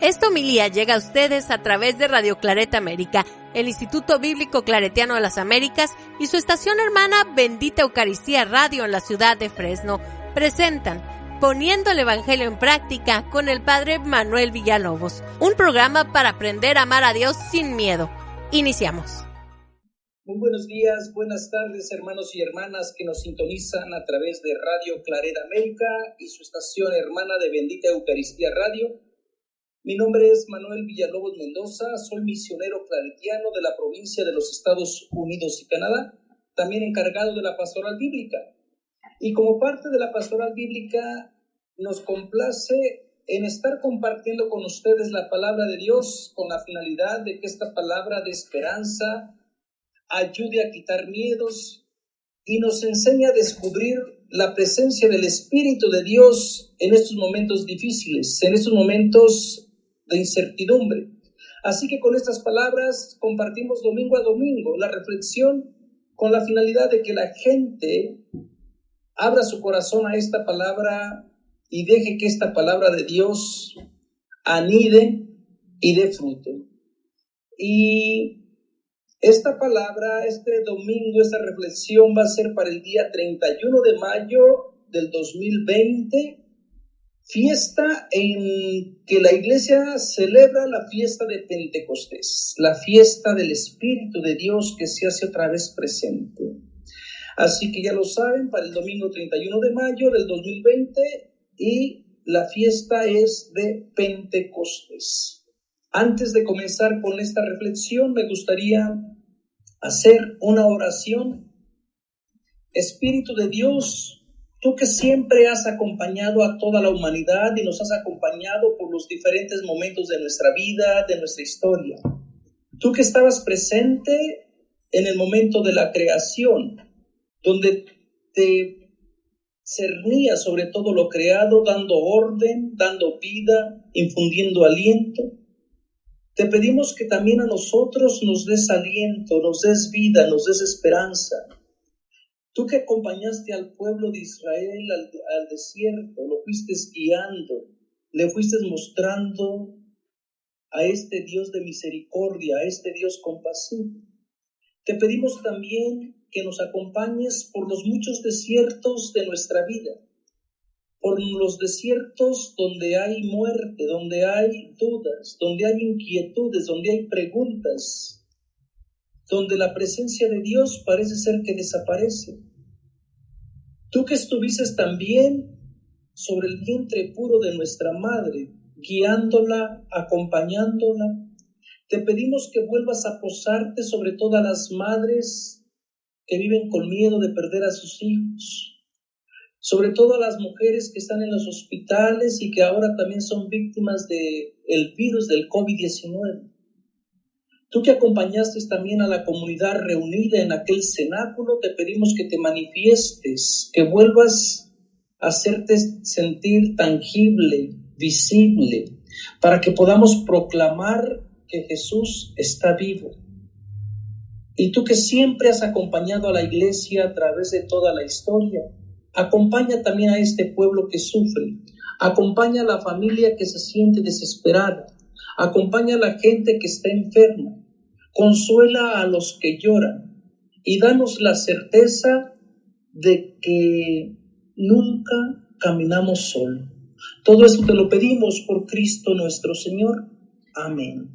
Esta homilía llega a ustedes a través de Radio Claret América, el Instituto Bíblico Claretiano de las Américas y su estación hermana Bendita Eucaristía Radio en la ciudad de Fresno. Presentan Poniendo el Evangelio en Práctica con el Padre Manuel Villalobos, un programa para aprender a amar a Dios sin miedo. Iniciamos. Muy buenos días, buenas tardes, hermanos y hermanas que nos sintonizan a través de Radio Claret América y su estación hermana de Bendita Eucaristía Radio. Mi nombre es Manuel Villalobos Mendoza, soy misionero claretiano de la provincia de los Estados Unidos y Canadá, también encargado de la pastoral bíblica. Y como parte de la pastoral bíblica, nos complace en estar compartiendo con ustedes la palabra de Dios con la finalidad de que esta palabra de esperanza ayude a quitar miedos y nos enseñe a descubrir la presencia del Espíritu de Dios en estos momentos difíciles, en estos momentos de incertidumbre. Así que con estas palabras compartimos domingo a domingo la reflexión con la finalidad de que la gente abra su corazón a esta palabra y deje que esta palabra de Dios anide y dé fruto. Y esta palabra, este domingo, esta reflexión va a ser para el día 31 de mayo del 2020, fiesta en que la iglesia celebra la fiesta de Pentecostés, la fiesta del Espíritu de Dios que se hace otra vez presente. Así que ya lo saben, para el domingo 31 de mayo del 2020 y la fiesta es de Pentecostés. Antes de comenzar con esta reflexión, me gustaría hacer una oración. Espíritu de Dios, tú que siempre has acompañado a toda la humanidad y nos has acompañado por los diferentes momentos de nuestra vida, de nuestra historia. Tú que estabas presente en el momento de la creación, donde te cernías sobre todo lo creado, dando orden, dando vida, infundiendo aliento. Te pedimos que también a nosotros nos des aliento, nos des vida, nos des esperanza. Tú que acompañaste al pueblo de Israel al desierto, lo fuiste guiando, le fuiste mostrando a este Dios de misericordia, a este Dios compasivo. Te pedimos también que nos acompañes por los muchos desiertos de nuestra vida, por los desiertos donde hay muerte, donde hay dudas, donde hay inquietudes, donde hay preguntas, donde la presencia de Dios parece ser que desaparece. Tú que estuviste también sobre el vientre puro de nuestra madre, guiándola, acompañándola, te pedimos que vuelvas a posarte sobre todas las madres que viven con miedo de perder a sus hijos, sobre todo a las mujeres que están en los hospitales y que ahora también son víctimas del virus del COVID-19. Tú que acompañaste también a la comunidad reunida en aquel cenáculo, te pedimos que te manifiestes, que vuelvas a hacerte sentir tangible, visible, para que podamos proclamar que Jesús está vivo. Y tú que siempre has acompañado a la iglesia a través de toda la historia, acompaña también a este pueblo que sufre, acompaña a la familia que se siente desesperada, acompaña a la gente que está enferma, consuela a los que lloran y danos la certeza de que nunca caminamos solos. Todo esto te lo pedimos por Cristo nuestro Señor. Amén.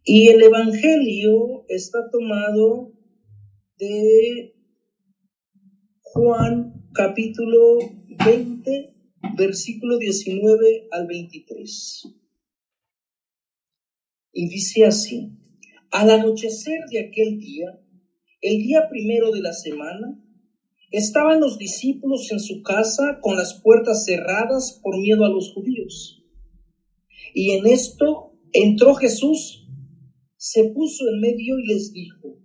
Y el Evangelio está tomado de Juan capítulo 20, versículo 19 al 23. Y dice así: al anochecer de aquel día, el día primero de la semana, estaban los discípulos en su casa con las puertas cerradas por miedo a los judíos. Y en esto entró Jesús, se puso en medio y les dijo: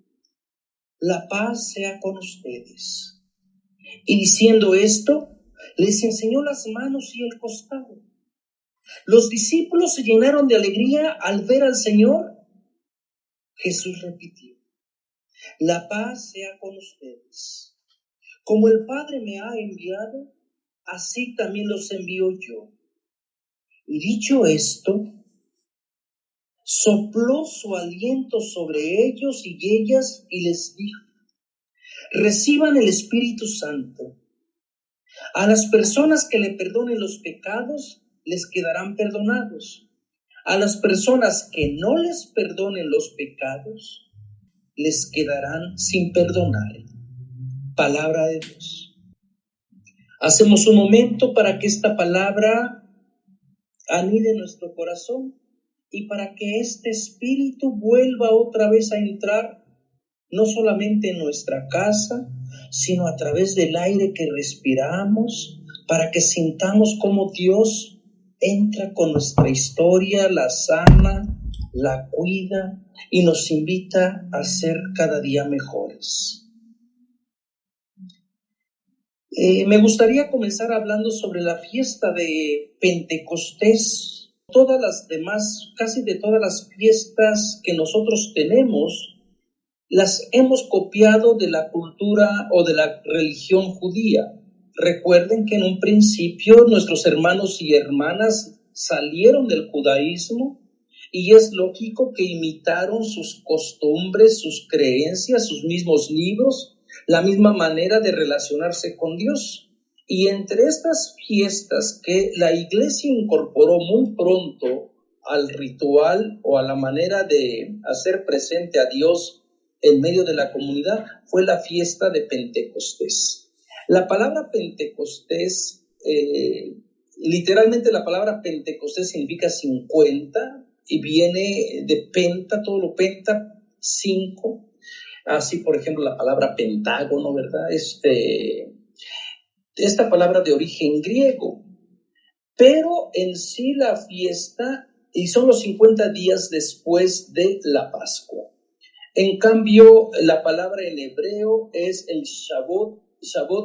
la paz sea con ustedes. Y diciendo esto, les enseñó las manos y el costado. Los discípulos se llenaron de alegría al ver al Señor. Jesús repitió: la paz sea con ustedes. Como el Padre me ha enviado, así también los envío yo. Y dicho esto, sopló su aliento sobre ellos y ellas y les dijo: reciban el Espíritu Santo. A las personas que le perdonen los pecados, les quedarán perdonados. A las personas que no les perdonen los pecados, les quedarán sin perdonar. Palabra de Dios. Hacemos un momento para que esta palabra anide en nuestro corazón y para que este espíritu vuelva otra vez a entrar, no solamente en nuestra casa, sino a través del aire que respiramos, para que sintamos cómo Dios entra con nuestra historia, la sana, la cuida y nos invita a ser cada día mejores. Me gustaría comenzar hablando sobre la fiesta de Pentecostés. Todas las demás, casi de todas las fiestas que nosotros tenemos, las hemos copiado de la cultura o de la religión judía. Recuerden que en un principio nuestros hermanos y hermanas salieron del judaísmo y es lógico que imitaron sus costumbres, sus creencias, sus mismos libros, la misma manera de relacionarse con Dios. Y entre estas fiestas que la iglesia incorporó muy pronto al ritual o a la manera de hacer presente a Dios en medio de la comunidad, fue la fiesta de Pentecostés. La palabra Pentecostés, literalmente la palabra Pentecostés significa 50 y viene de penta, todo lo penta, 5. Así, por ejemplo, la palabra pentágono, ¿verdad? Esta palabra de origen griego. Pero en sí la fiesta, y son los 50 días después de la Pascua. En cambio, la palabra en hebreo es el Shavuot,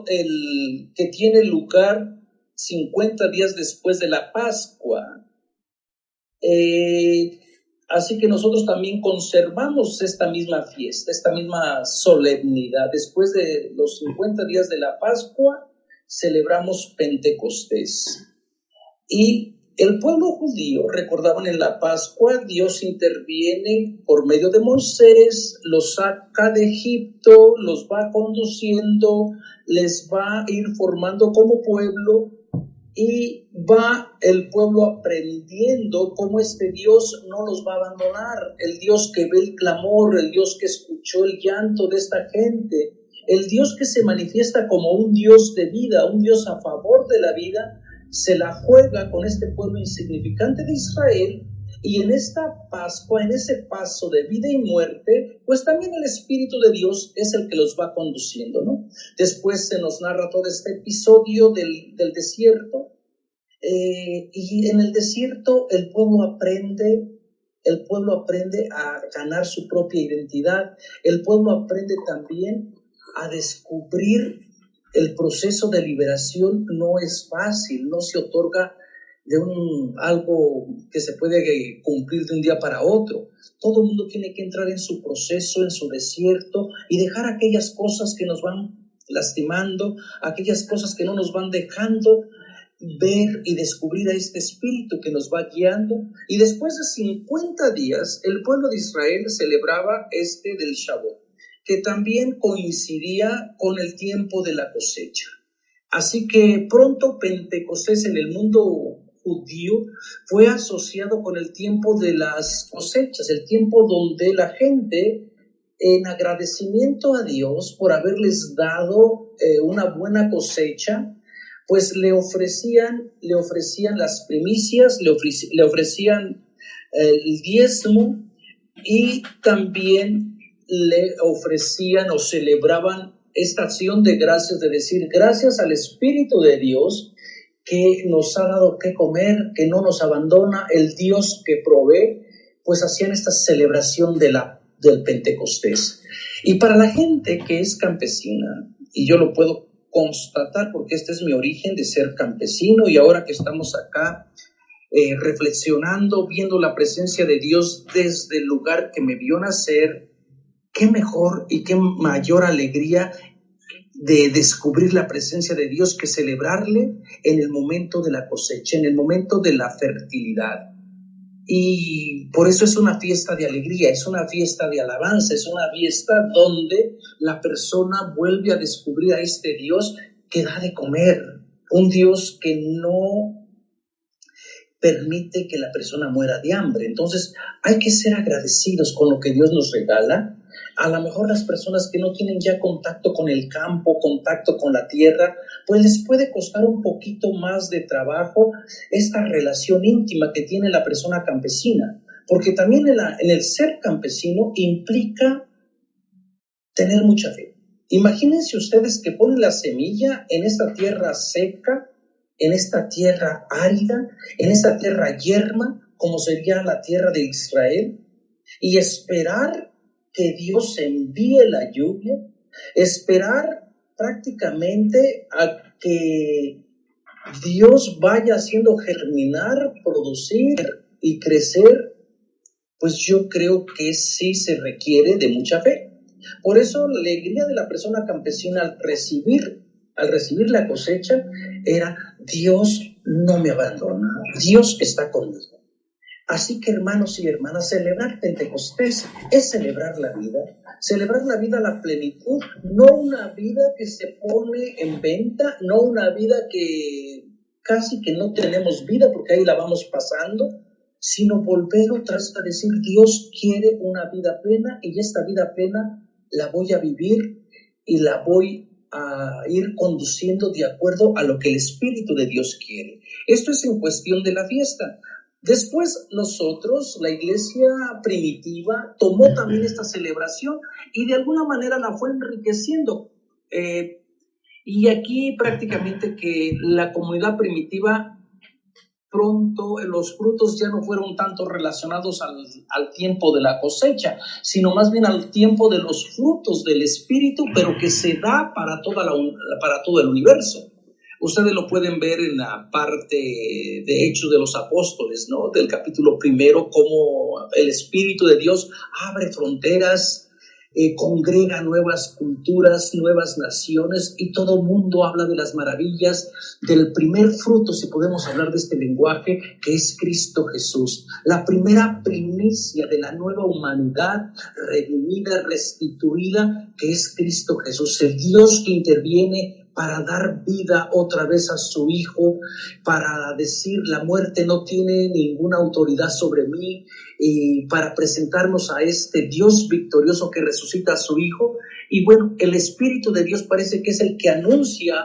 el que tiene lugar 50 días después de la Pascua. Así que nosotros también conservamos esta misma fiesta, esta misma solemnidad. Después de los 50 días de la Pascua, celebramos Pentecostés. Y el pueblo judío, recordaban en la Pascua, Dios interviene por medio de Moisés, los saca de Egipto, los va conduciendo, les va a ir formando como pueblo y va el pueblo aprendiendo cómo este Dios no los va a abandonar, el Dios que ve el clamor, el Dios que escuchó el llanto de esta gente, el Dios que se manifiesta como un Dios de vida, un Dios a favor de la vida, se la juega con este pueblo insignificante de Israel, y en esta Pascua, en ese paso de vida y muerte, pues también el Espíritu de Dios es el que los va conduciendo, ¿no? Después se nos narra todo este episodio del desierto, y en el desierto el pueblo aprende a ganar su propia identidad, el pueblo aprende también a descubrir. El proceso de liberación no es fácil, no se otorga de algo que se puede cumplir de un día para otro. Todo el mundo tiene que entrar en su proceso, en su desierto y dejar aquellas cosas que nos van lastimando, aquellas cosas que no nos van dejando ver y descubrir a este espíritu que nos va guiando. Y después de 50 días, el pueblo de Israel celebraba del Shavuot, que también coincidía con el tiempo de la cosecha. Así que pronto Pentecostés en el mundo judío fue asociado con el tiempo de las cosechas, el tiempo donde la gente, en agradecimiento a Dios por haberles dado una buena cosecha, pues le ofrecían las primicias, le ofrecían el diezmo y también le ofrecían o celebraban esta acción de gracias, de decir gracias al Espíritu de Dios que nos ha dado que comer, que no nos abandona, el Dios que provee, pues hacían esta celebración del Pentecostés. Y para la gente que es campesina, y yo lo puedo constatar porque este es mi origen de ser campesino, y ahora que estamos acá reflexionando, viendo la presencia de Dios desde el lugar que me vio nacer, qué mejor y qué mayor alegría de descubrir la presencia de Dios que celebrarle en el momento de la cosecha, en el momento de la fertilidad. Y por eso es una fiesta de alegría, es una fiesta de alabanza, es una fiesta donde la persona vuelve a descubrir a este Dios que da de comer, un Dios que no permite que la persona muera de hambre. Entonces hay que ser agradecidos con lo que Dios nos regala. A lo mejor las personas que no tienen ya contacto con el campo, contacto con la tierra, pues les puede costar un poquito más de trabajo esta relación íntima que tiene la persona campesina, porque también en el ser campesino implica tener mucha fe. Imagínense ustedes que ponen la semilla en esta tierra seca, en esta tierra árida, en esta tierra yerma, como sería la tierra de Israel, y esperar que Dios envíe la lluvia, esperar prácticamente a que Dios vaya haciendo germinar, producir y crecer, pues yo creo que sí se requiere de mucha fe. Por eso la alegría de la persona campesina al recibir la cosecha era: Dios no me abandona, Dios está conmigo. Así que, hermanos y hermanas, celebrar Pentecostés es celebrar la vida a la plenitud, no una vida que se pone en venta, no una vida que casi que no tenemos vida porque ahí la vamos pasando, sino volver otra vez a decir: Dios quiere una vida plena y esta vida plena la voy a vivir y la voy a ir conduciendo de acuerdo a lo que el Espíritu de Dios quiere. Esto es en cuestión de la fiesta. Después nosotros, la iglesia primitiva, tomó también esta celebración y de alguna manera la fue enriqueciendo. Y aquí prácticamente que la comunidad primitiva, pronto los frutos ya no fueron tanto relacionados al tiempo de la cosecha, sino más bien al tiempo de los frutos del Espíritu, pero que se da para todo el universo. Ustedes lo pueden ver en la parte de Hechos de los Apóstoles, ¿no? Del capítulo 1, cómo el Espíritu de Dios abre fronteras, congrega nuevas culturas, nuevas naciones, y todo mundo habla de las maravillas del primer fruto, si podemos hablar de este lenguaje, que es Cristo Jesús, la primera primicia de la nueva humanidad redimida, restituida, que es Cristo Jesús, el Dios que interviene para dar vida otra vez a su Hijo, para decir: la muerte no tiene ninguna autoridad sobre mí, y para presentarnos a este Dios victorioso que resucita a su Hijo. Y bueno, el Espíritu de Dios parece que es el que anuncia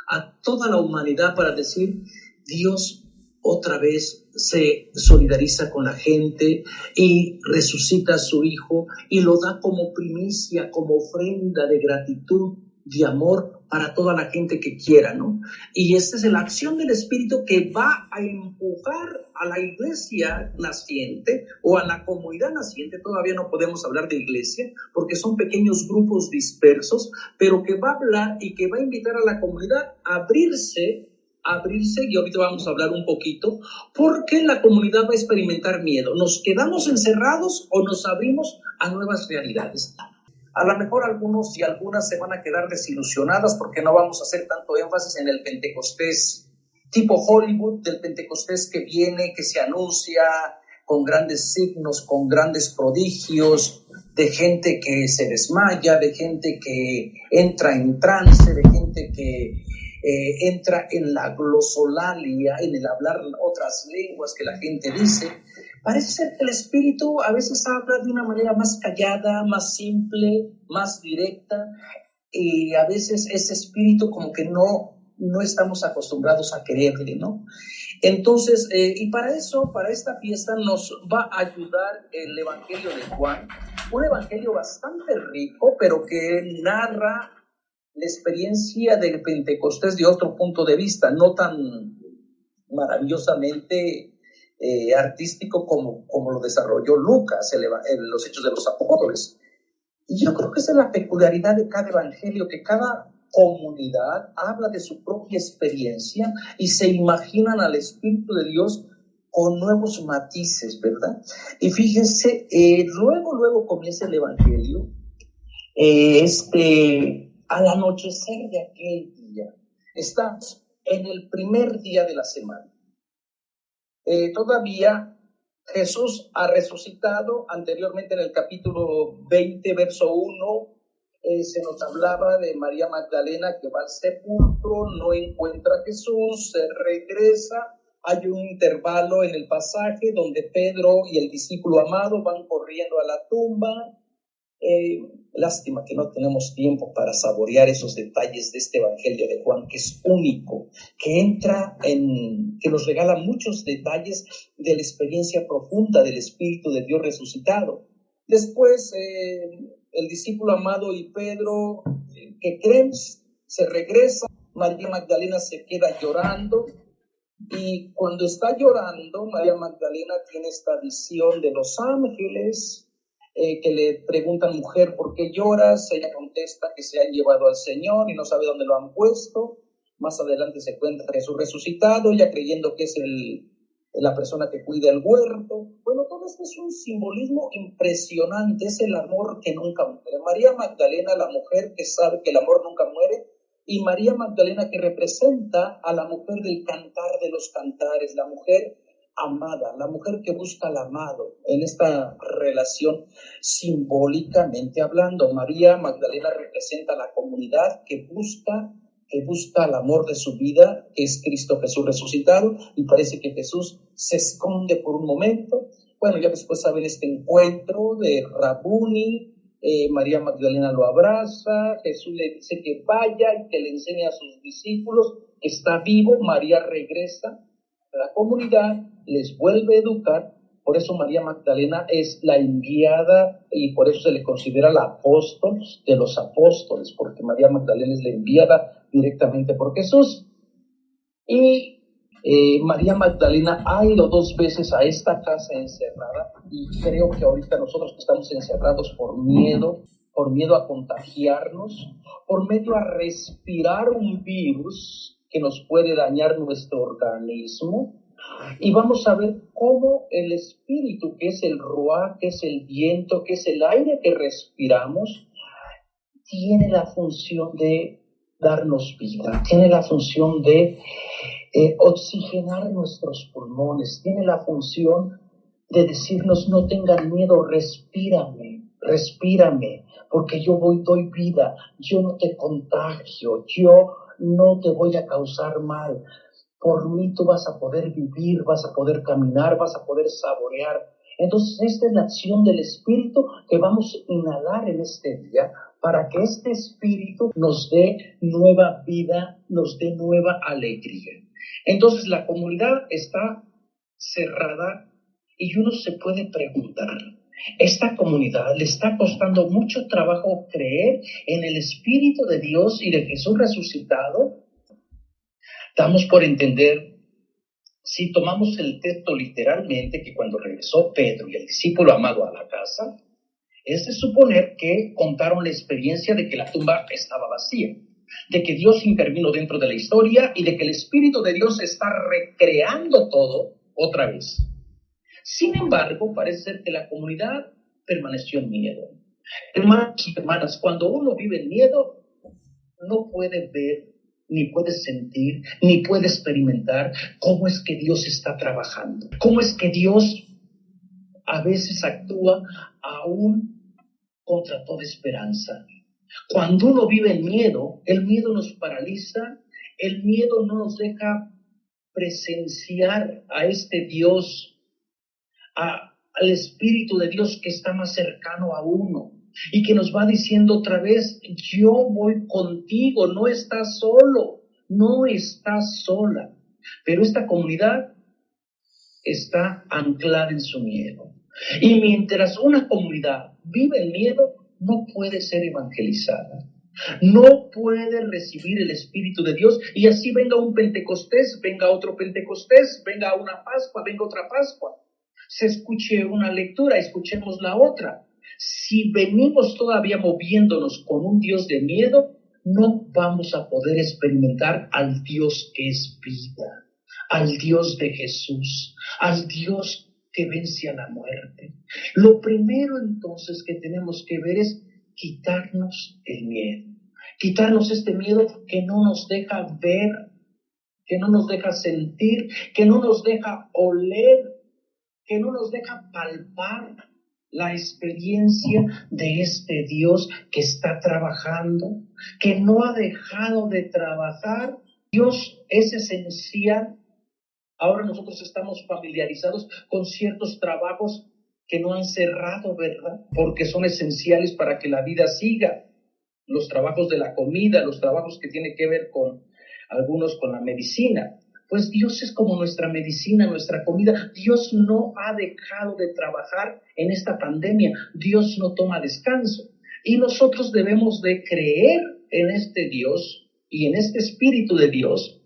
a toda la humanidad para decir: Dios otra vez se solidariza con la gente y resucita a su Hijo y lo da como primicia, como ofrenda de gratitud, de amor para toda la gente que quiera, ¿no? Y esta es la acción del Espíritu que va a empujar a la iglesia naciente o a la comunidad naciente. Todavía no podemos hablar de iglesia porque son pequeños grupos dispersos, pero que va a hablar y que va a invitar a la comunidad a abrirse, y ahorita vamos a hablar un poquito, porque la comunidad va a experimentar miedo. ¿Nos quedamos encerrados o nos abrimos a nuevas realidades? A lo mejor algunos y algunas se van a quedar desilusionadas porque no vamos a hacer tanto énfasis en el Pentecostés tipo Hollywood, del Pentecostés que viene, que se anuncia con grandes signos, con grandes prodigios, de gente que se desmaya, de gente que entra en trance, de gente que entra en la glosolalia, en el hablar otras lenguas que la gente dice. Parece ser que el Espíritu a veces habla de una manera más callada, más simple, más directa, y a veces ese Espíritu como que no estamos acostumbrados a quererle, ¿no? Entonces, y para eso, para esta fiesta nos va a ayudar el Evangelio de Juan, un evangelio bastante rico, pero que narra la experiencia del Pentecostés de otro punto de vista, no tan maravillosamente artístico como lo desarrolló Lucas en los Hechos de los Apóstoles. Y yo creo que esa es la peculiaridad de cada evangelio, que cada comunidad habla de su propia experiencia y se imaginan al Espíritu de Dios con nuevos matices, ¿verdad? Y fíjense, luego comienza el evangelio, al anochecer de aquel día. Estamos en el primer día de la semana. Todavía Jesús ha resucitado. Anteriormente en el capítulo 20, verso 1, se nos hablaba de María Magdalena que va al sepulcro, no encuentra a Jesús, se regresa. Hay un intervalo en el pasaje donde Pedro y el discípulo amado van corriendo a la tumba. Lástima que no tenemos tiempo para saborear esos detalles de este Evangelio de Juan, que es único, que nos regala muchos detalles de la experiencia profunda del Espíritu de Dios resucitado. Después, el discípulo amado y Pedro, que creen, se regresa. María Magdalena se queda llorando, y cuando está llorando, María Magdalena tiene esta visión de los ángeles, que le preguntan: mujer, ¿por qué lloras? Ella contesta que se han llevado al Señor y no sabe dónde lo han puesto. Más adelante se encuentra Jesús resucitado, ella creyendo que es la persona que cuida el huerto. Bueno, todo esto es un simbolismo impresionante, es el amor que nunca muere. María Magdalena, la mujer que sabe que el amor nunca muere, y María Magdalena, que representa a la mujer del cantar de los cantares, la mujer amada, la mujer que busca al amado en esta relación. Simbólicamente hablando, María Magdalena representa a la comunidad que busca el amor de su vida, que es Cristo Jesús resucitado, y parece que Jesús se esconde por un momento. Bueno, ya después saben este encuentro de Rabuni. María Magdalena lo abraza, Jesús le dice que vaya y que le enseñe a sus discípulos que está vivo. María regresa a la comunidad, les vuelve a educar. Por eso María Magdalena es la enviada, y por eso se le considera la apóstol de los apóstoles, porque María Magdalena es la enviada directamente por Jesús. Y María Magdalena ha ido 2 veces a esta casa encerrada, y creo que ahorita nosotros que estamos encerrados por miedo a contagiarnos, por miedo a respirar un virus que nos puede dañar nuestro organismo. Y vamos a ver cómo el espíritu, que es el ruá, que es el viento, que es el aire que respiramos, tiene la función de darnos vida, tiene la función de oxigenar nuestros pulmones, tiene la función de decirnos: no tengan miedo, respírame, porque yo doy vida, yo no te contagio, yo no te voy a causar mal. Por mí tú vas a poder vivir, vas a poder caminar, vas a poder saborear. Entonces, esta es la acción del Espíritu que vamos a inhalar en este día, para que este Espíritu nos dé nueva vida, nos dé nueva alegría. Entonces, la comunidad está cerrada, y uno se puede preguntar: ¿esta comunidad le está costando mucho trabajo creer en el Espíritu de Dios y de Jesús resucitado? Damos por entender, si tomamos el texto literalmente, que cuando regresó Pedro y el discípulo amado a la casa, es de suponer que contaron la experiencia de que la tumba estaba vacía, de que Dios intervino dentro de la historia y de que el Espíritu de Dios está recreando todo otra vez. Sin embargo, parece ser que la comunidad permaneció en miedo. Hermanos y hermanas, cuando uno vive en miedo, no puede ver, ni puede sentir, ni puede experimentar cómo es que Dios está trabajando, cómo es que Dios a veces actúa aún contra toda esperanza. Cuando uno vive en miedo, el miedo nos paraliza, el miedo no nos deja presenciar a este Dios, al Espíritu de Dios que está más cercano a uno y que nos va diciendo otra vez: yo voy contigo, no estás solo, no estás sola. Pero esta comunidad está anclada en su miedo. Y mientras una comunidad vive en miedo, no puede ser evangelizada, no puede recibir el Espíritu de Dios, y así venga un Pentecostés, venga otro Pentecostés, venga una Pascua, venga otra Pascua, se escuche una lectura, escuchemos la otra. Si venimos todavía moviéndonos con un Dios de miedo, no vamos a poder experimentar al Dios que es vida, al Dios de Jesús, al Dios que vence a la muerte. Lo primero entonces que tenemos que ver es quitarnos el miedo, quitarnos este miedo que no nos deja ver, que no nos deja sentir, que no nos deja oler que no nos deja palpar la experiencia de este Dios que está trabajando, que no ha dejado de trabajar. Dios es esencial. Ahora nosotros estamos familiarizados con ciertos trabajos que no han cerrado, ¿verdad? Porque son esenciales para que la vida siga. Los trabajos de la comida, los trabajos que tienen que ver con algunos con la medicina. Pues Dios es como nuestra medicina, nuestra comida. Dios no ha dejado de trabajar en esta pandemia. Dios no toma descanso. Y nosotros debemos de creer en este Dios y en este Espíritu de Dios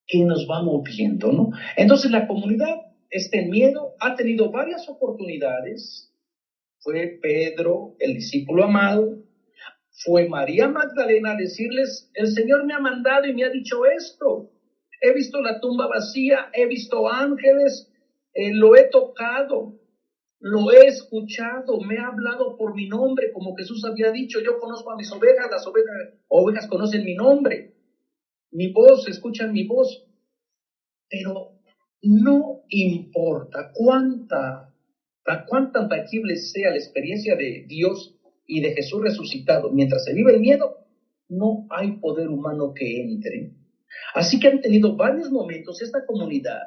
que nos va moviendo, ¿no? Entonces la comunidad está en miedo, ha tenido varias oportunidades. Fue Pedro, el discípulo amado, fue María Magdalena a decirles, el Señor me ha mandado y me ha dicho esto. He visto la tumba vacía, he visto ángeles, lo he tocado, lo he escuchado, me ha hablado por mi nombre, como Jesús había dicho, yo conozco a mis ovejas, las ovejas conocen mi nombre, mi voz, escuchan mi voz. Pero no importa cuánta tangible sea la experiencia de Dios y de Jesús resucitado, mientras se vive el miedo, no hay poder humano que entre. Así que han tenido varios momentos, esta comunidad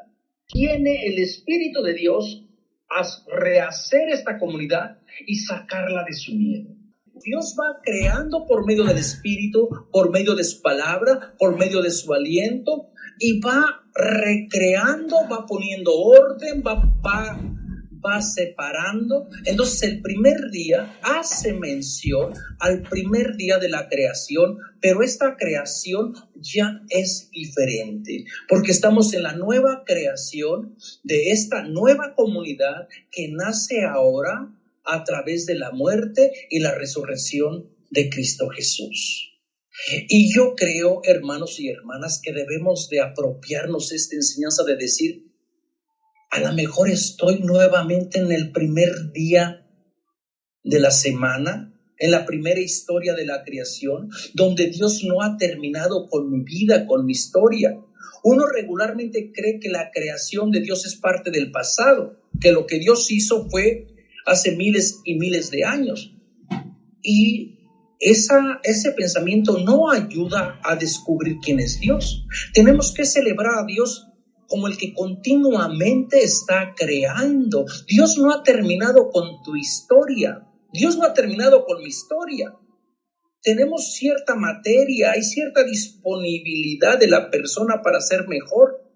tiene el Espíritu de Dios a rehacer esta comunidad y sacarla de su miedo. Dios va creando por medio del Espíritu, por medio de su palabra, por medio de su aliento, y va recreando, va poniendo orden, va separando. Entonces el primer día hace mención al primer día de la creación, pero esta creación ya es diferente, porque estamos en la nueva creación de esta nueva comunidad que nace ahora a través de la muerte y la resurrección de Cristo Jesús. Y yo creo, hermanos y hermanas, que debemos de apropiarnos esta enseñanza de decir, a lo mejor estoy nuevamente en el primer día de la semana, en la primera historia de la creación, donde Dios no ha terminado con mi vida, con mi historia. Uno regularmente cree que la creación de Dios es parte del pasado, que lo que Dios hizo fue hace miles y miles de años. Y ese pensamiento no ayuda a descubrir quién es Dios. Tenemos que celebrar a Dios como el que continuamente está creando. Dios no ha terminado con tu historia. Dios no ha terminado con mi historia. Tenemos cierta materia, hay cierta disponibilidad de la persona para ser mejor,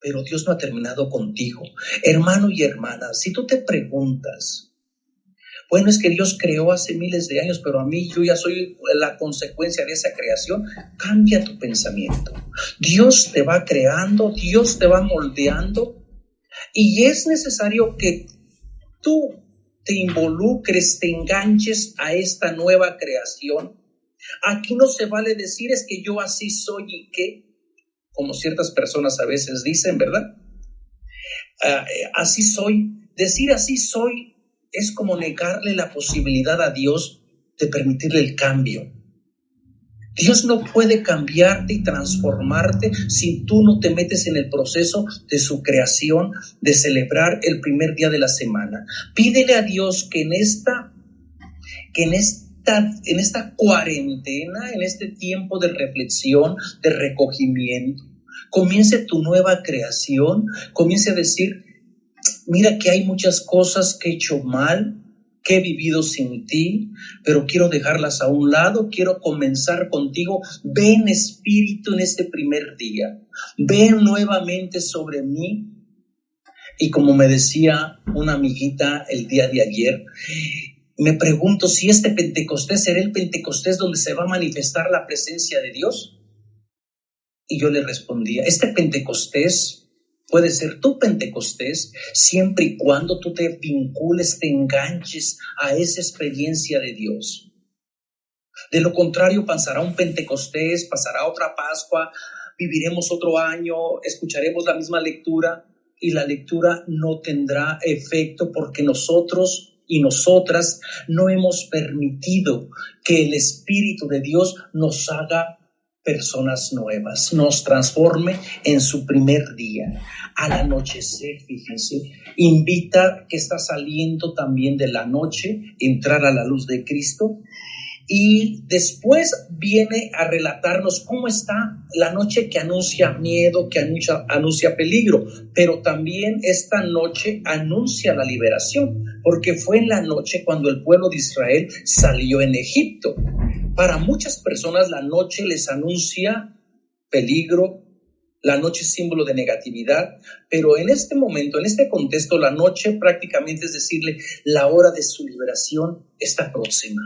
pero Dios no ha terminado contigo. Hermano y hermana, si tú te preguntas, bueno, es que Dios creó hace miles de años, pero a mí yo ya soy la consecuencia de esa creación. Cambia tu pensamiento. Dios te va creando, Dios te va moldeando, y es necesario que tú te involucres, te enganches a esta nueva creación. Aquí no se vale decir es que yo así soy y qué, como ciertas personas a veces dicen, ¿verdad? Así soy. Decir así soy es como negarle la posibilidad a Dios de permitirle el cambio. Dios no puede cambiarte y transformarte si tú no te metes en el proceso de su creación, de celebrar el primer día de la semana. Pídele a Dios que en esta cuarentena, en este tiempo de reflexión, de recogimiento, comience tu nueva creación, comience a decir, mira que hay muchas cosas que he hecho mal, que he vivido sin ti, pero quiero dejarlas a un lado, quiero comenzar contigo. Ven Espíritu en este primer día, ven nuevamente sobre mí. Y como me decía una amiguita el día de ayer, me pregunto si este Pentecostés será el Pentecostés donde se va a manifestar la presencia de Dios. Y yo le respondía, este Pentecostés puede ser tu Pentecostés siempre y cuando tú te vincules, te enganches a esa experiencia de Dios. De lo contrario, pasará un Pentecostés, pasará otra Pascua, viviremos otro año, escucharemos la misma lectura y la lectura no tendrá efecto porque nosotros y nosotras no hemos permitido que el Espíritu de Dios nos haga personas nuevas, nos transforme en su primer día. Al anochecer, fíjense, invita que está saliendo también de la noche, entrar a la luz de Cristo. Y después viene a relatarnos cómo está la noche que anuncia miedo, que anuncia peligro, pero también esta noche anuncia la liberación, porque fue en la noche cuando el pueblo de Israel salió en Egipto. Para muchas personas la noche les anuncia peligro, la noche es símbolo de negatividad, pero en este momento, en este contexto, la noche prácticamente es decirle, la hora de su liberación está próxima.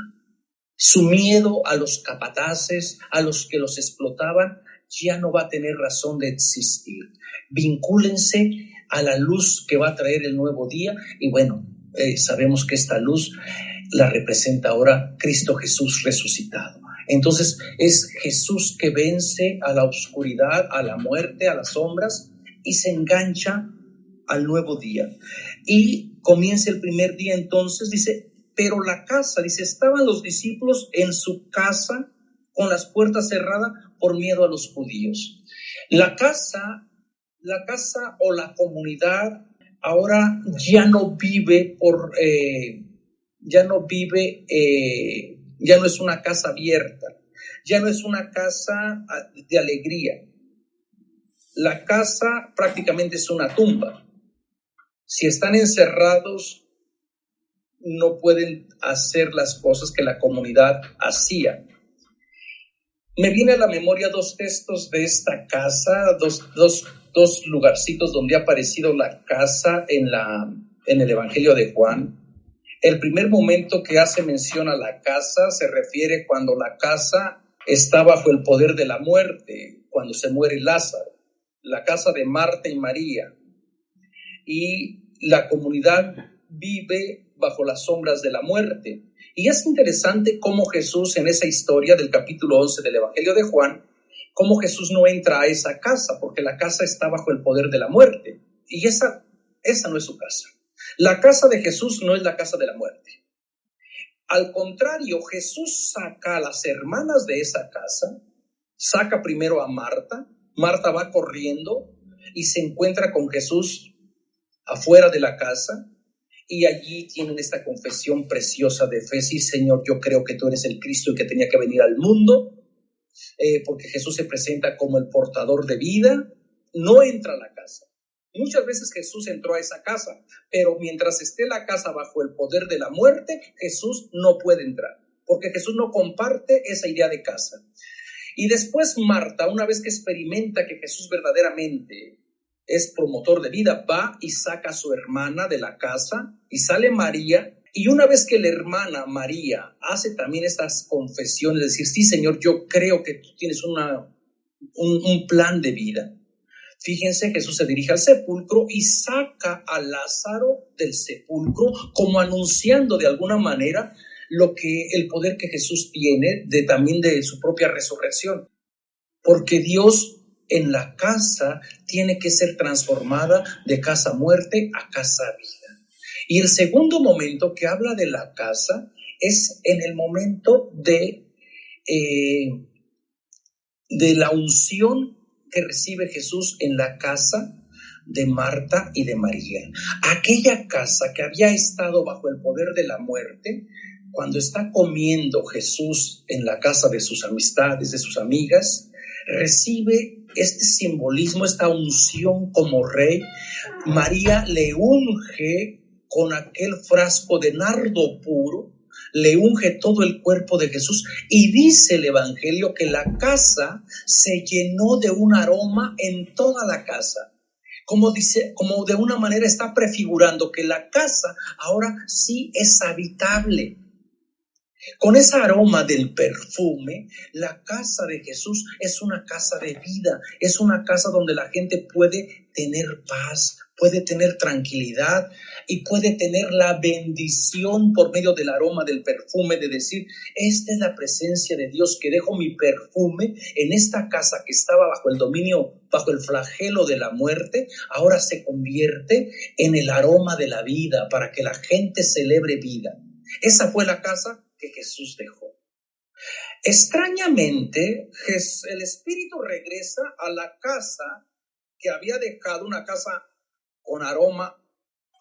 Su miedo a los capataces, a los que los explotaban, ya no va a tener razón de existir. Vincúlense a la luz que va a traer el nuevo día y bueno, sabemos que esta luz la representa ahora Cristo Jesús resucitado. Entonces es Jesús que vence a la oscuridad, a la muerte, a las sombras y se engancha al nuevo día. Y comienza el primer día entonces, dice, pero la casa, dice, estaban los discípulos en su casa con las puertas cerradas por miedo a los judíos. La casa o la comunidad ahora ya no vive ya no es una casa abierta, ya no es una casa de alegría. La casa prácticamente es una tumba. Si están encerrados, no pueden hacer las cosas que la comunidad hacía. Me viene a la memoria dos textos de esta casa, dos lugarcitos donde ha aparecido la casa en el Evangelio de Juan. El primer momento que hace mención a la casa se refiere cuando la casa está bajo el poder de la muerte, cuando se muere Lázaro, la casa de Marta y María. Y la comunidad vive bajo las sombras de la muerte. Y es interesante cómo Jesús en esa historia del capítulo 11 del Evangelio de Juan, cómo Jesús no entra a esa casa, porque la casa está bajo el poder de la muerte. Y esa no es su casa. La casa de Jesús no es la casa de la muerte. Al contrario, Jesús saca a las hermanas de esa casa, saca primero a Marta. Marta va corriendo y se encuentra con Jesús afuera de la casa. Y allí tienen esta confesión preciosa de fe. Sí, Señor, yo creo que tú eres el Cristo y que tenía que venir al mundo, porque Jesús se presenta como el portador de vida. No entra a la casa. Muchas veces Jesús entró a esa casa, pero mientras esté la casa bajo el poder de la muerte, Jesús no puede entrar, porque Jesús no comparte esa idea de casa. Y después Marta, una vez que experimenta que Jesús verdaderamente es promotor de vida, va y saca a su hermana de la casa y sale María. Y una vez que la hermana María hace también estas confesiones, es decir, sí, Señor, yo creo que tú tienes un plan de vida. Fíjense, Jesús se dirige al sepulcro y saca a Lázaro del sepulcro, como anunciando de alguna manera el poder que Jesús tiene también de su propia resurrección. Porque Dios en la casa tiene que ser transformada de casa muerte a casa vida. Y el segundo momento que habla de la casa es en el momento de la unción que recibe Jesús en la casa de Marta y de María. Aquella casa que había estado bajo el poder de la muerte, cuando está comiendo Jesús en la casa de sus amistades, de sus amigas, recibe este simbolismo, esta unción como rey. María le unge con aquel frasco de nardo puro, le unge todo el cuerpo de Jesús y dice el Evangelio que la casa se llenó de un aroma en toda la casa. Como de una manera está prefigurando que la casa ahora sí es habitable. Con ese aroma del perfume, la casa de Jesús es una casa de vida, es una casa donde la gente puede tener paz, puede tener tranquilidad y puede tener la bendición por medio del aroma del perfume de decir, esta es la presencia de Dios, que dejo mi perfume en esta casa que estaba bajo el dominio, bajo el flagelo de la muerte, ahora se convierte en el aroma de la vida para que la gente celebre vida. Esa fue la casa que Jesús dejó. Extrañamente, el espíritu regresa a la casa que había dejado, una casa con aroma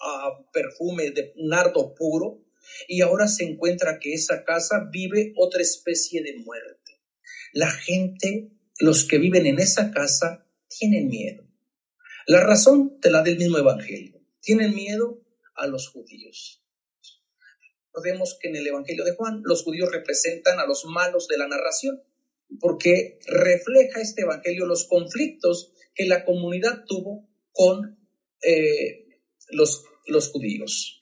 a perfume de nardo puro, y ahora se encuentra que esa casa vive otra especie de muerte. La gente, los que viven en esa casa, tienen miedo. La razón te la da el mismo evangelio. Tienen miedo a los judíos. Recordemos que en el evangelio de Juan, los judíos representan a los malos de la narración, porque refleja este evangelio los conflictos que la comunidad tuvo con los judíos.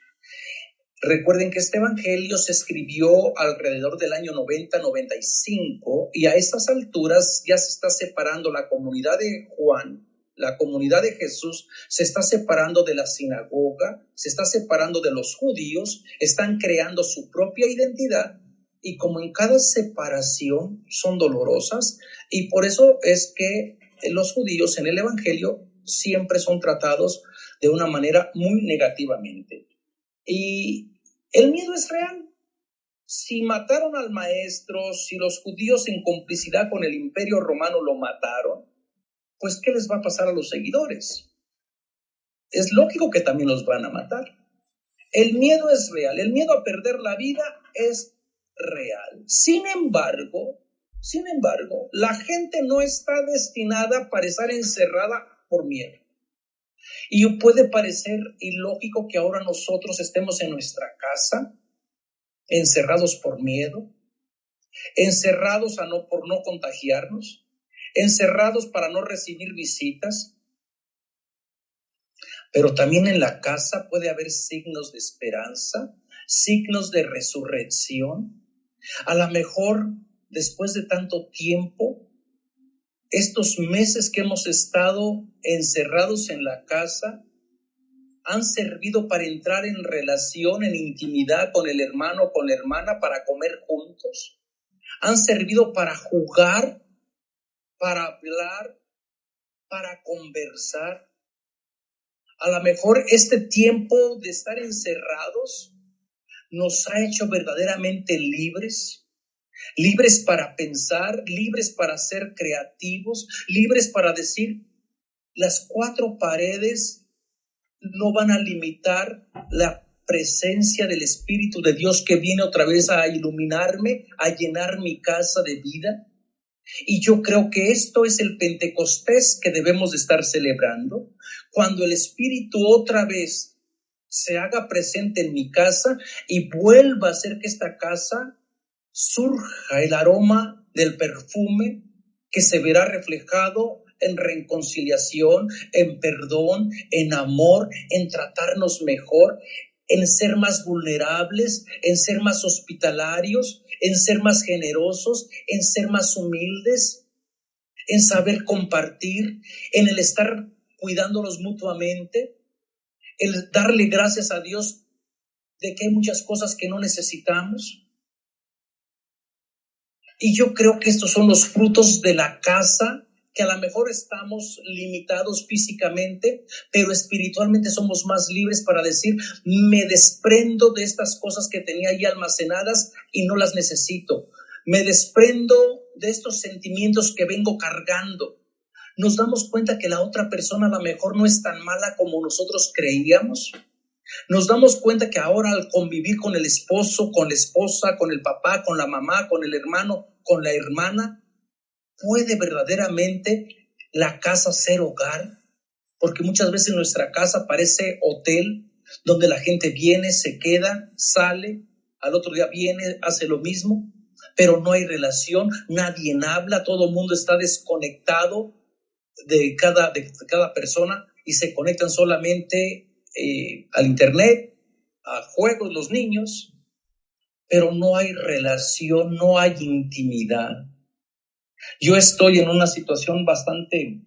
Recuerden que este evangelio se escribió alrededor del año 90-95, y a estas alturas ya se está separando la comunidad de Juan, la comunidad de Jesús, se está separando de la sinagoga, se está separando de los judíos, están creando su propia identidad, y como en cada separación son dolorosas, y por eso es que los judíos en el evangelio siempre son tratados de una manera muy negativamente. Y el miedo es real. Si mataron al maestro, si los judíos en complicidad con el Imperio Romano lo mataron, pues ¿qué les va a pasar a los seguidores? Es lógico que también los van a matar. El miedo es real, el miedo a perder la vida es real. Sin embargo, la gente no está destinada para estar encerrada por miedo. Y puede parecer ilógico que ahora nosotros estemos en nuestra casa, encerrados por miedo, encerrados por no contagiarnos, encerrados para no recibir visitas. Pero también en la casa puede haber signos de esperanza, signos de resurrección. A lo mejor, después de tanto tiempo, estos meses que hemos estado encerrados en la casa han servido para entrar en relación, en intimidad con el hermano, con la hermana, para comer juntos. Han servido para jugar, para hablar, para conversar. A lo mejor este tiempo de estar encerrados nos ha hecho verdaderamente libres para pensar, libres para ser creativos, libres para decir, las cuatro paredes no van a limitar la presencia del Espíritu de Dios que viene otra vez a iluminarme, a llenar mi casa de vida. Y yo creo que esto es el Pentecostés que debemos de estar celebrando, cuando el Espíritu otra vez se haga presente en mi casa y vuelva a hacer que esta casa surja el aroma del perfume que se verá reflejado en reconciliación, en perdón, en amor, en tratarnos mejor, en ser más vulnerables, en ser más hospitalarios, en ser más generosos, en ser más humildes, en saber compartir, en el estar cuidándonos mutuamente, el darle gracias a Dios de que hay muchas cosas que no necesitamos. Y yo creo que estos son los frutos de la casa, que a lo mejor estamos limitados físicamente, pero espiritualmente somos más libres para decir, me desprendo de estas cosas que tenía ahí almacenadas y no las necesito. Me desprendo de estos sentimientos que vengo cargando. Nos damos cuenta que la otra persona a lo mejor no es tan mala como nosotros creíamos. Nos damos cuenta que ahora al convivir con el esposo, con la esposa, con el papá, con la mamá, con el hermano, con la hermana, puede verdaderamente la casa ser hogar, porque muchas veces nuestra casa parece hotel, donde la gente viene, se queda, sale, al otro día viene, hace lo mismo, pero no hay relación, nadie habla, todo el mundo está desconectado de cada persona y se conectan solamente al internet, a juegos los niños, pero no hay relación, no hay intimidad. Yo estoy en una situación bastante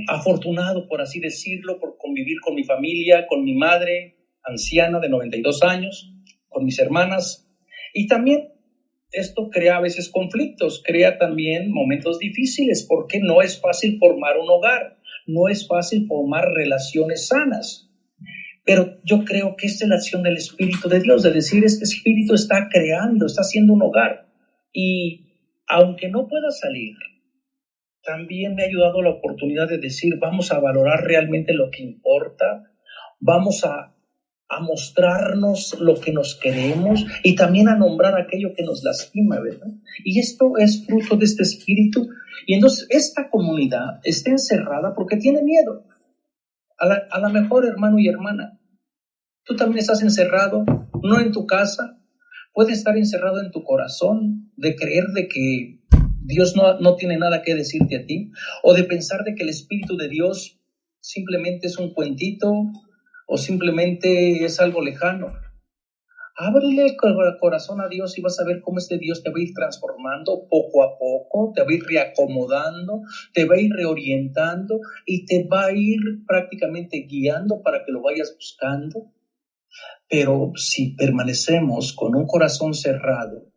afortunado, por así decirlo, por convivir con mi familia, con mi madre anciana de 92 años, con mis hermanas, y también esto crea a veces conflictos, crea también momentos difíciles, porque no es fácil formar un hogar, no es fácil formar relaciones sanas. Pero yo creo que esta es la acción del Espíritu de Dios, de decir, este Espíritu está creando, está haciendo un hogar. Y aunque no pueda salir, también me ha ayudado la oportunidad de decir, vamos a valorar realmente lo que importa, vamos a mostrarnos lo que nos queremos y también a nombrar aquello que nos lastima, ¿verdad? Y esto es fruto de este espíritu. Y entonces esta comunidad está encerrada porque tiene miedo. A la mejor, hermano y hermana, tú también estás encerrado, no en tu casa, puedes estar encerrado en tu corazón, de creer de que Dios no tiene nada que decirte a ti, o de pensar de que el Espíritu de Dios simplemente es un cuentito, o simplemente es algo lejano. Ábrele el corazón a Dios y vas a ver cómo este Dios te va a ir transformando poco a poco, te va a ir reacomodando, te va a ir reorientando y te va a ir prácticamente guiando para que lo vayas buscando. Pero si permanecemos con un corazón cerrado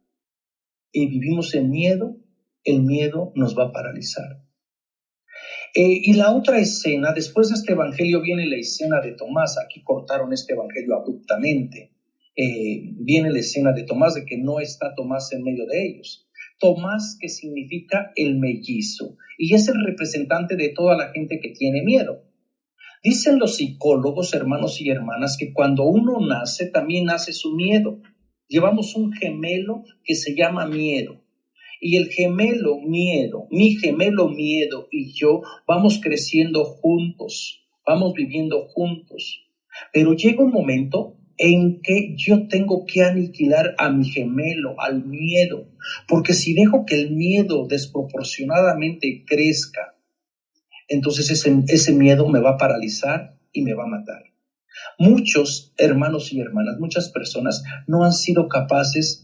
y vivimos en miedo, el miedo nos va a paralizar. Y la otra escena, después de este evangelio viene la escena de Tomás. Aquí cortaron este evangelio abruptamente. Viene la escena de Tomás, de que no está Tomás en medio de ellos. Tomás, que significa el mellizo, y es el representante de toda la gente que tiene miedo. Dicen los psicólogos, hermanos y hermanas, que cuando uno nace, también nace su miedo. Llevamos un gemelo que se llama miedo. Y el gemelo miedo, mi gemelo miedo y yo vamos creciendo juntos, vamos viviendo juntos. Pero llega un momento en que yo tengo que aniquilar a mi gemelo, al miedo, porque si dejo que el miedo desproporcionadamente crezca, entonces ese miedo me va a paralizar y me va a matar. Muchos hermanos y hermanas, muchas personas no han sido capaces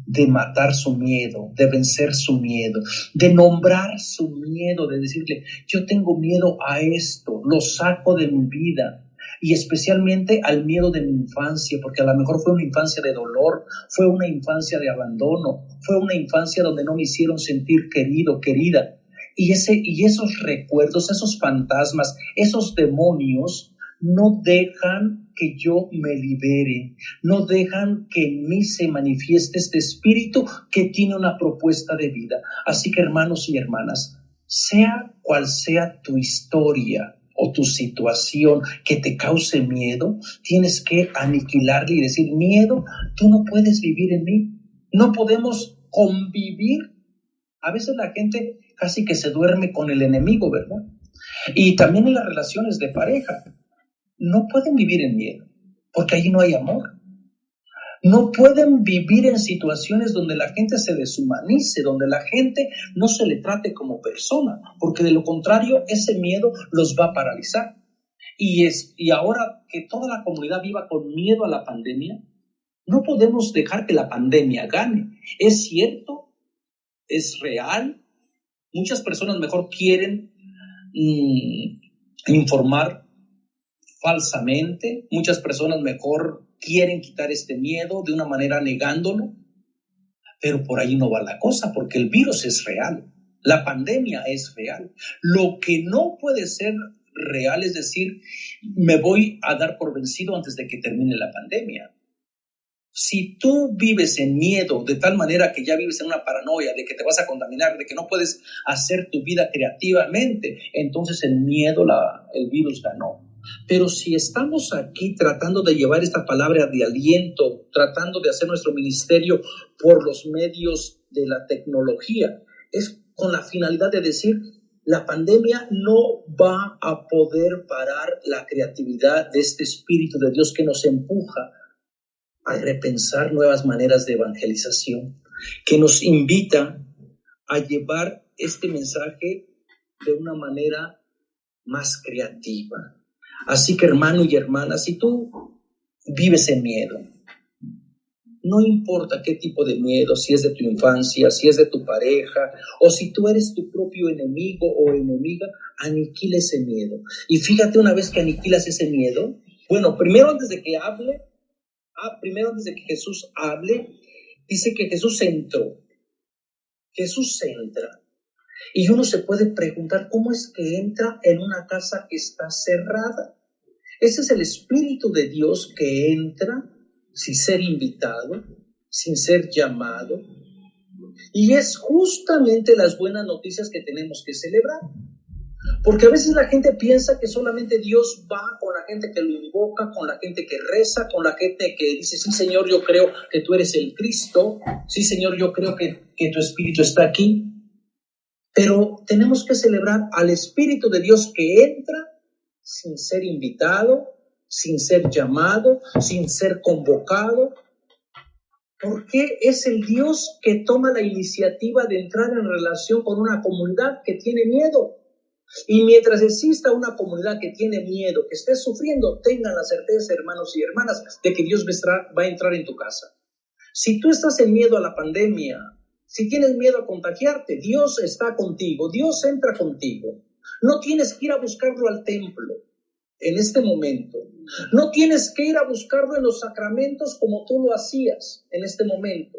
de matar su miedo, de vencer su miedo, de nombrar su miedo, de decirle, yo tengo miedo a esto, lo saco de mi vida. Y especialmente al miedo de mi infancia, porque a lo mejor fue una infancia de dolor, fue una infancia de abandono, fue una infancia donde no me hicieron sentir querido, querida. Y esos recuerdos, esos fantasmas, esos demonios no dejan que yo me libere, no dejan que en mí se manifieste este espíritu que tiene una propuesta de vida. Así que, hermanos y hermanas, sea cual sea tu historia o tu situación que te cause miedo, tienes que aniquilarle y decir, miedo, tú no puedes vivir en mí, no podemos convivir. A veces la gente casi que se duerme con el enemigo, ¿verdad? Y también en las relaciones de pareja. No pueden vivir en miedo, porque allí no hay amor. No pueden vivir en situaciones donde la gente se deshumanice, donde la gente no se le trate como persona, porque de lo contrario ese miedo los va a paralizar. Y ahora que toda la comunidad viva con miedo a la pandemia, no podemos dejar que la pandemia gane. Es cierto, es real. Muchas personas mejor quieren informar falsamente, muchas personas mejor quieren quitar este miedo de una manera negándolo, pero por ahí no va la cosa, porque el virus es real, la pandemia es real. Lo que no puede ser real es decir, me voy a dar por vencido antes de que termine la pandemia. Si tú vives en miedo de tal manera que ya vives en una paranoia de que te vas a contaminar, de que no puedes hacer tu vida creativamente, entonces el miedo, el virus ganó. Pero si estamos aquí tratando de llevar esta palabra de aliento, tratando de hacer nuestro ministerio por los medios de la tecnología, es con la finalidad de decir, la pandemia no va a poder parar la creatividad de este Espíritu de Dios que nos empuja a repensar nuevas maneras de evangelización, que nos invita a llevar este mensaje de una manera más creativa. Así que, hermano y hermana, si tú vives en miedo, no importa qué tipo de miedo, si es de tu infancia, si es de tu pareja, o si tú eres tu propio enemigo o enemiga, aniquila ese miedo. Y fíjate, una vez que aniquilas ese miedo, bueno, primero antes de que Jesús hable, dice que Jesús entró. Jesús entra. Y uno se puede preguntar, ¿cómo es que entra en una casa que está cerrada? Ese es el Espíritu de Dios que entra sin ser invitado, sin ser llamado. Y es justamente las buenas noticias que tenemos que celebrar. Porque a veces la gente piensa que solamente Dios va con la gente que lo invoca, con la gente que reza, con la gente que dice, sí, Señor, yo creo que tú eres el Cristo. Sí, Señor, yo creo que tu Espíritu está aquí. Pero tenemos que celebrar al Espíritu de Dios que entra sin ser invitado, sin ser llamado, sin ser convocado. Porque es el Dios que toma la iniciativa de entrar en relación con una comunidad que tiene miedo. Y mientras exista una comunidad que tiene miedo, que esté sufriendo, tengan la certeza, hermanos y hermanas, de que Dios va a entrar en tu casa. Si tú estás en miedo a la pandemia, si tienes miedo a contagiarte, Dios está contigo, Dios entra contigo. No tienes que ir a buscarlo al templo en este momento. No tienes que ir a buscarlo en los sacramentos como tú lo hacías en este momento.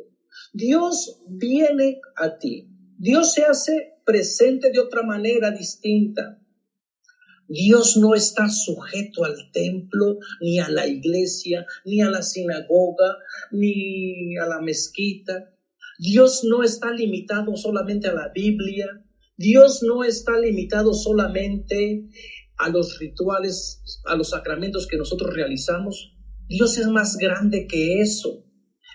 Dios viene a ti. Dios se hace presente de otra manera distinta. Dios no está sujeto al templo, ni a la iglesia, ni a la sinagoga, ni a la mezquita. Dios no está limitado solamente a la Biblia. Dios no está limitado solamente a los rituales, a los sacramentos que nosotros realizamos. Dios es más grande que eso.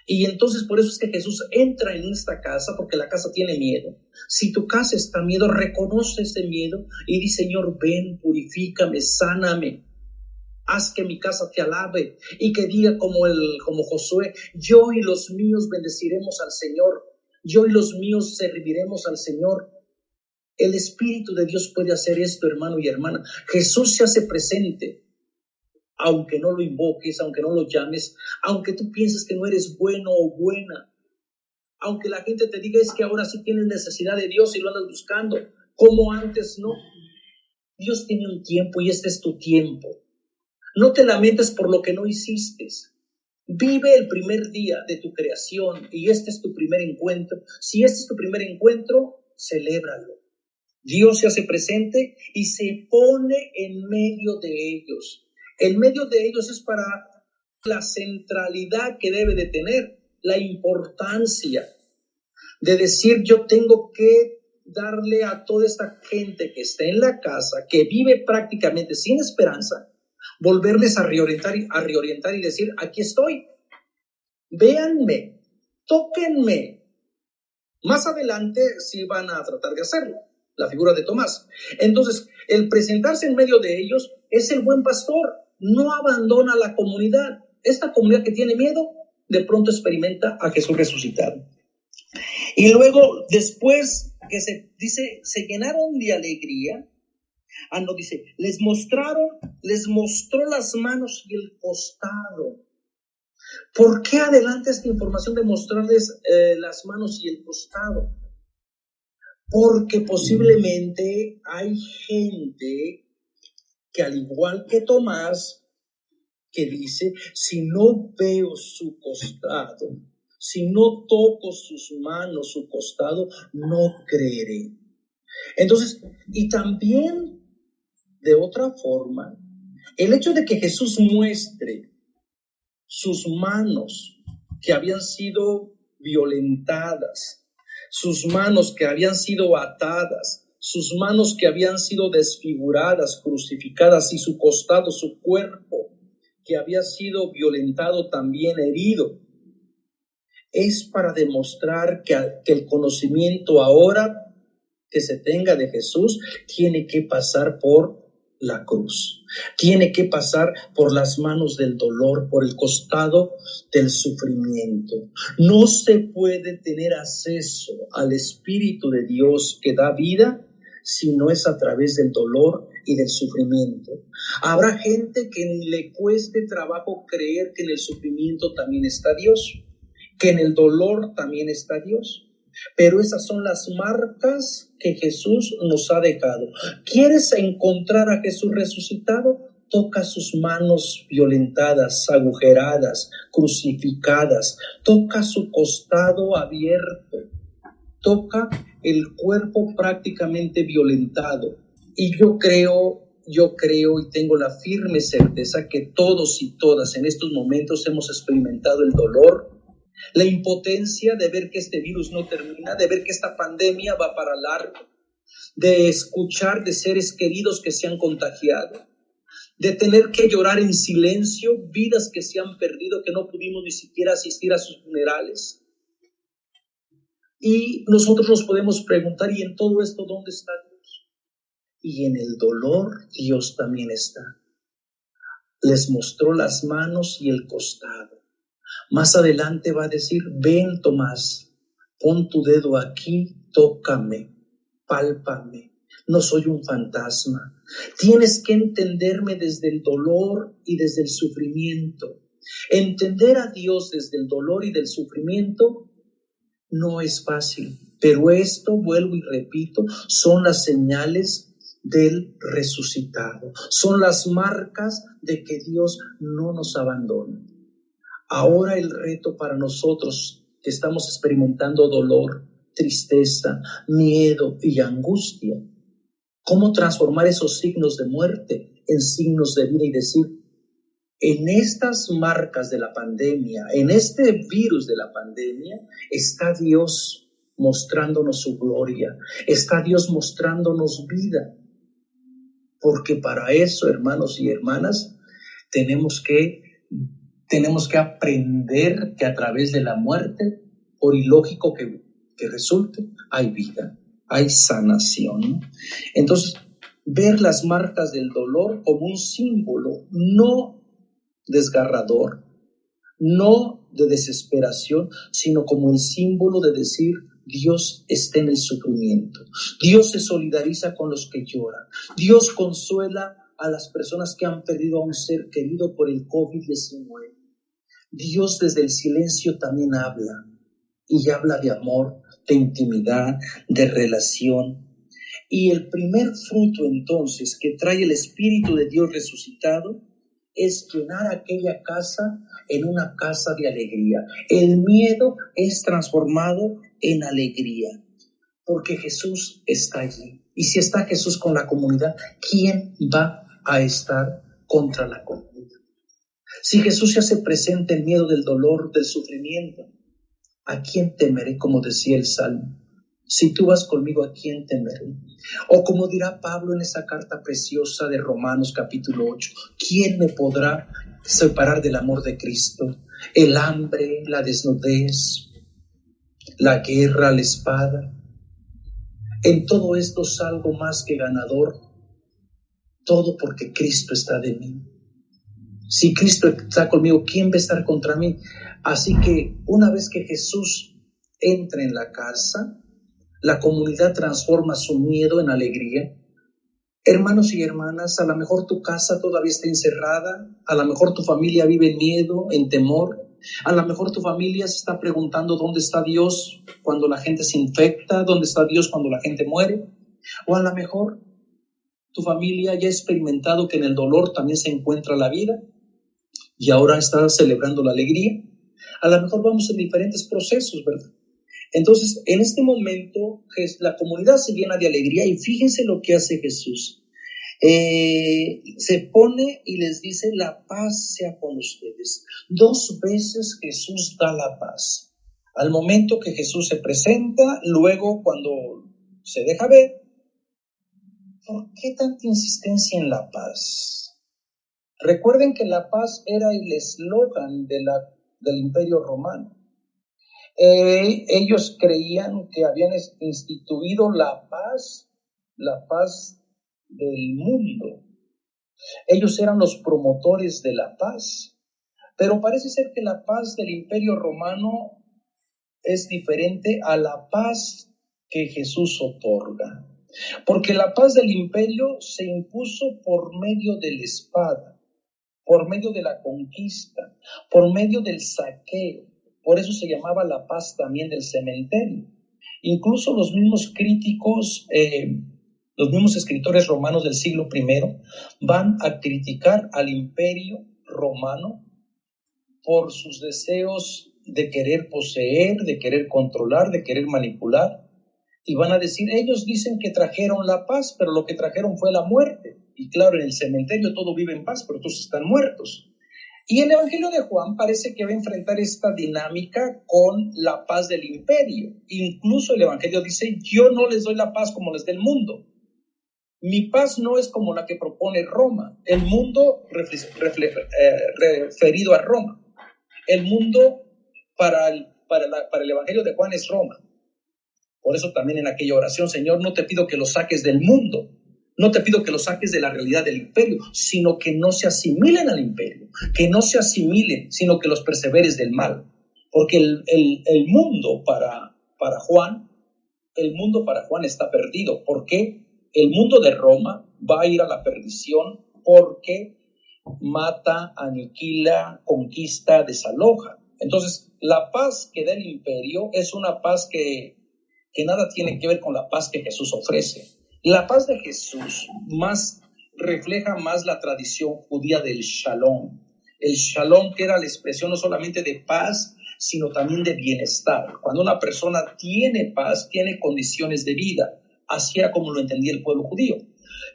Y entonces por eso es que Jesús entra en esta casa, porque la casa tiene miedo. Si tu casa está miedo, reconoce ese miedo y di, Señor, ven, purifícame, sáname. Haz que mi casa te alabe y que diga como Josué, yo y los míos bendeciremos al Señor. Yo y los míos serviremos al Señor. El Espíritu de Dios puede hacer esto, hermano y hermana. Jesús se hace presente. Aunque no lo invoques, aunque no lo llames, aunque tú pienses que no eres bueno o buena, aunque la gente te diga es que ahora sí tienes necesidad de Dios y lo andas buscando, como antes no. Dios tiene un tiempo y este es tu tiempo. No te lamentes por lo que no hiciste. Vive el primer día de tu creación y este es tu primer encuentro. Si este es tu primer encuentro, celébralo. Dios se hace presente y se pone en medio de ellos. En medio de ellos es para la centralidad que debe de tener, la importancia de decir yo tengo que darle a toda esta gente que está en la casa, que vive prácticamente sin esperanza, volverles a reorientar y decir, aquí estoy, véanme, tóquenme. Más adelante sí van a tratar de hacerlo, la figura de Tomás. Entonces, el presentarse en medio de ellos es el buen pastor. No abandona la comunidad. Esta comunidad que tiene miedo, de pronto experimenta a Jesús resucitado. Y luego, después que se llenaron de alegría, dice, les mostró las manos y el costado. ¿Por qué adelanta esta información de mostrarles las manos y el costado? Porque posiblemente hay gente que al igual que Tomás, que dice, si no veo su costado, si no toco sus manos, su costado, no creeré. Entonces, y también de otra forma, el hecho de que Jesús muestre sus manos que habían sido violentadas, sus manos que habían sido atadas, sus manos que habían sido desfiguradas, crucificadas, y su costado, su cuerpo, que había sido violentado, también herido, es para demostrar que el conocimiento ahora que se tenga de Jesús tiene que pasar por la cruz, tiene que pasar por las manos del dolor, por el costado del sufrimiento. No se puede tener acceso al Espíritu de Dios que da vida si no es a través del dolor y del sufrimiento. Habrá gente que le cueste trabajo creer que en el sufrimiento también está Dios, que en el dolor también está Dios. Pero esas son las marcas que Jesús nos ha dejado. ¿Quieres encontrar a Jesús resucitado? Toca sus manos violentadas, agujeradas, crucificadas. Toca su costado abierto. Toca el cuerpo prácticamente violentado. Y yo creo yo creo y tengo la firme certeza que todos y todas en estos momentos hemos experimentado el dolor, la impotencia de ver que este virus no termina, de ver que esta pandemia va para largo, de escuchar de seres queridos que se han contagiado, de tener que llorar en silencio vidas que se han perdido, que no pudimos ni siquiera asistir a sus funerales. Y nosotros nos podemos preguntar, ¿y en todo esto dónde está Dios? Y en el dolor Dios también está. Les mostró las manos y el costado. Más adelante va a decir, ven Tomás, pon tu dedo aquí, tócame, pálpame. No soy un fantasma. Tienes que entenderme desde el dolor y desde el sufrimiento. Entender a Dios desde el dolor y del sufrimiento no es fácil, pero esto, vuelvo y repito, son las señales del resucitado. Son las marcas de que Dios no nos abandona. Ahora el reto para nosotros que estamos experimentando dolor, tristeza, miedo y angustia, ¿cómo transformar esos signos de muerte en signos de vida y decir, en estas marcas de la pandemia, en este virus de la pandemia, está Dios mostrándonos su gloria, está Dios mostrándonos vida? Porque para eso, hermanos y hermanas, tenemos que aprender que a través de la muerte, por ilógico que resulte, hay vida, hay sanación. Entonces, ver las marcas del dolor como un símbolo no desgarrador, no de desesperación, sino como el símbolo de decir, Dios está en el sufrimiento, Dios se solidariza con los que lloran, Dios consuela a las personas que han perdido a un ser querido por el COVID-19. Dios desde el silencio también habla, y habla de amor, de intimidad, de relación. Y el primer fruto entonces que trae el Espíritu de Dios resucitado es llenar aquella casa en una casa de alegría. El miedo es transformado en alegría, porque Jesús está allí. Y si está Jesús con la comunidad, ¿quién va a estar contra la comunidad? Si Jesús se hace presente en miedo del dolor, del sufrimiento, ¿a quién temeré? Como decía el Salmo. Si tú vas conmigo, ¿a quién temeré? O como dirá Pablo en esa carta preciosa de Romanos capítulo 8, ¿quién me podrá separar del amor de Cristo? El hambre, la desnudez, la guerra, la espada. En todo esto salgo más que ganador, todo porque Cristo está de mí. Si Cristo está conmigo, ¿quién va a estar contra mí? Así que una vez que Jesús entra en la casa, la comunidad transforma su miedo en alegría. Hermanos y hermanas, a lo mejor tu casa todavía está encerrada, a lo mejor tu familia vive en miedo, en temor, a lo mejor tu familia se está preguntando dónde está Dios cuando la gente se infecta, dónde está Dios cuando la gente muere, o a lo mejor tu familia ya ha experimentado que en el dolor también se encuentra la vida y ahora está celebrando la alegría. A lo mejor vamos en diferentes procesos, ¿verdad? Entonces, en este momento, la comunidad se llena de alegría y fíjense lo que hace Jesús. Se pone y les dice, la paz sea con ustedes. 2 veces Jesús da la paz. Al momento que Jesús se presenta, luego cuando se deja ver, ¿por qué tanta insistencia en la paz? Recuerden que la paz era el eslogan del Imperio Romano. Ellos creían que habían instituido la paz del mundo. Ellos eran los promotores de la paz. Pero parece ser que la paz del Imperio Romano es diferente a la paz que Jesús otorga. Porque la paz del imperio se impuso por medio de la espada, por medio de la conquista, por medio del saqueo. Por eso se llamaba la paz también del cementerio. Incluso los mismos críticos, los mismos escritores romanos del siglo I van a criticar al imperio romano por sus deseos de querer poseer, de querer controlar, de querer manipular. Y van a decir, ellos dicen que trajeron la paz, pero lo que trajeron fue la muerte. Y claro, en el cementerio todo vive en paz, pero todos están muertos. Y el Evangelio de Juan parece que va a enfrentar esta dinámica con la paz del imperio. Incluso el Evangelio dice, yo no les doy la paz como les da el mundo. Mi paz no es como la que propone Roma. El mundo referido a Roma. El mundo para el Evangelio de Juan es Roma. Por eso también en aquella oración, Señor, no te pido que lo saques del mundo, no te pido que lo saques de la realidad del imperio, sino que no se asimilen al imperio, que no se asimilen, sino que los perseveres del mal. Porque el mundo para Juan está perdido. ¿Por qué? El mundo de Roma va a ir a la perdición porque mata, aniquila, conquista, desaloja. Entonces, la paz que da el imperio es una paz que nada tiene que ver con la paz que Jesús ofrece. La paz de Jesús refleja más la tradición judía del shalom. El shalom, que era la expresión no solamente de paz, sino también de bienestar. Cuando una persona tiene paz, tiene condiciones de vida. Así era como lo entendía el pueblo judío.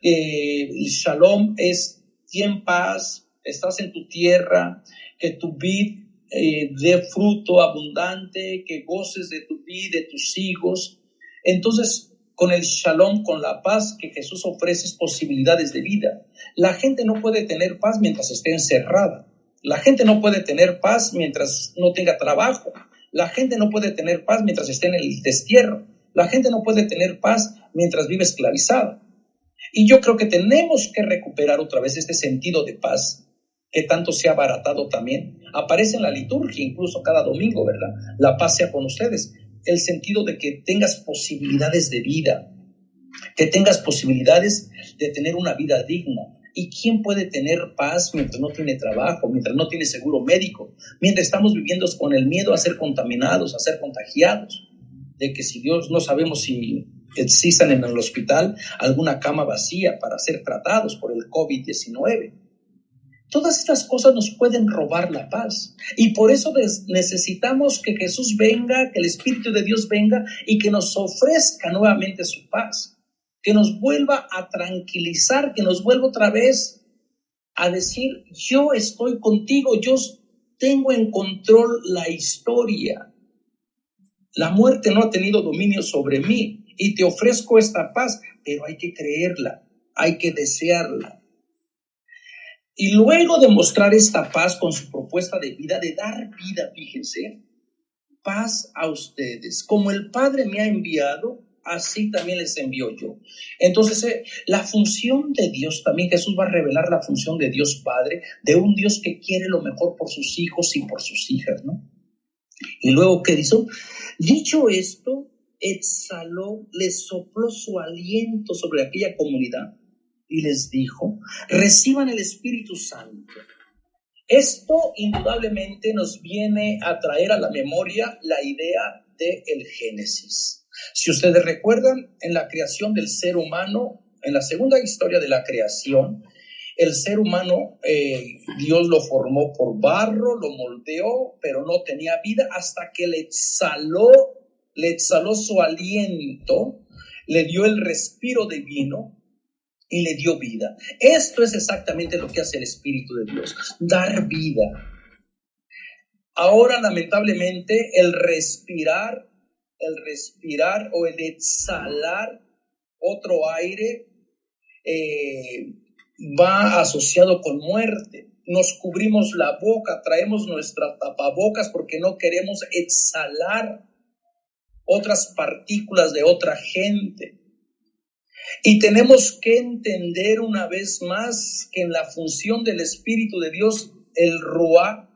El shalom es, tien paz, estás en tu tierra, que tu vid dé fruto abundante, que goces de tu vida, de tus hijos. Entonces, con el shalom, con la paz que Jesús ofrece, posibilidades de vida. La gente no puede tener paz mientras esté encerrada. La gente no puede tener paz mientras no tenga trabajo. La gente no puede tener paz mientras esté en el destierro. La gente no puede tener paz mientras vive esclavizada. Y yo creo que tenemos que recuperar otra vez este sentido de paz que tanto se ha abaratado también. Aparece en la liturgia, incluso cada domingo, ¿verdad? La paz sea con ustedes. El sentido de que tengas posibilidades de vida, que tengas posibilidades de tener una vida digna. ¿Y quién puede tener paz mientras no tiene trabajo, mientras no tiene seguro médico, mientras estamos viviendo con el miedo a ser contaminados, a ser contagiados? De que si Dios, no sabemos si existan en el hospital alguna cama vacía para ser tratados por el COVID-19. Todas estas cosas nos pueden robar la paz. Y por eso necesitamos que Jesús venga, que el Espíritu de Dios venga y que nos ofrezca nuevamente su paz. Que nos vuelva a tranquilizar, que nos vuelva otra vez a decir, yo estoy contigo, yo tengo en control la historia. La muerte no ha tenido dominio sobre mí y te ofrezco esta paz, pero hay que creerla, hay que desearla. Y luego de mostrar esta paz con su propuesta de vida, de dar vida, fíjense, paz a ustedes. Como el Padre me ha enviado, así también les envío yo. Entonces, la función de Dios, también Jesús va a revelar la función de Dios Padre, de un Dios que quiere lo mejor por sus hijos y por sus hijas, ¿no? Y luego, ¿qué hizo? Dicho esto, exhaló, les sopló su aliento sobre aquella comunidad y les dijo, reciban el Espíritu Santo. Esto indudablemente nos viene a traer a la memoria la idea del Génesis. Si ustedes recuerdan, en la creación del ser humano, en la segunda historia de la creación, el ser humano, Dios lo formó por barro, lo moldeó, pero no tenía vida hasta que le exhaló su aliento, le dio el respiro divino y le dio vida. Esto es exactamente lo que hace el Espíritu de Dios, dar vida. Ahora, lamentablemente, el respirar o el exhalar otro aire va asociado con muerte. Nos cubrimos la boca, traemos nuestras tapabocas porque no queremos exhalar otras partículas de otra gente. Y tenemos que entender una vez más que en la función del Espíritu de Dios, el ruach,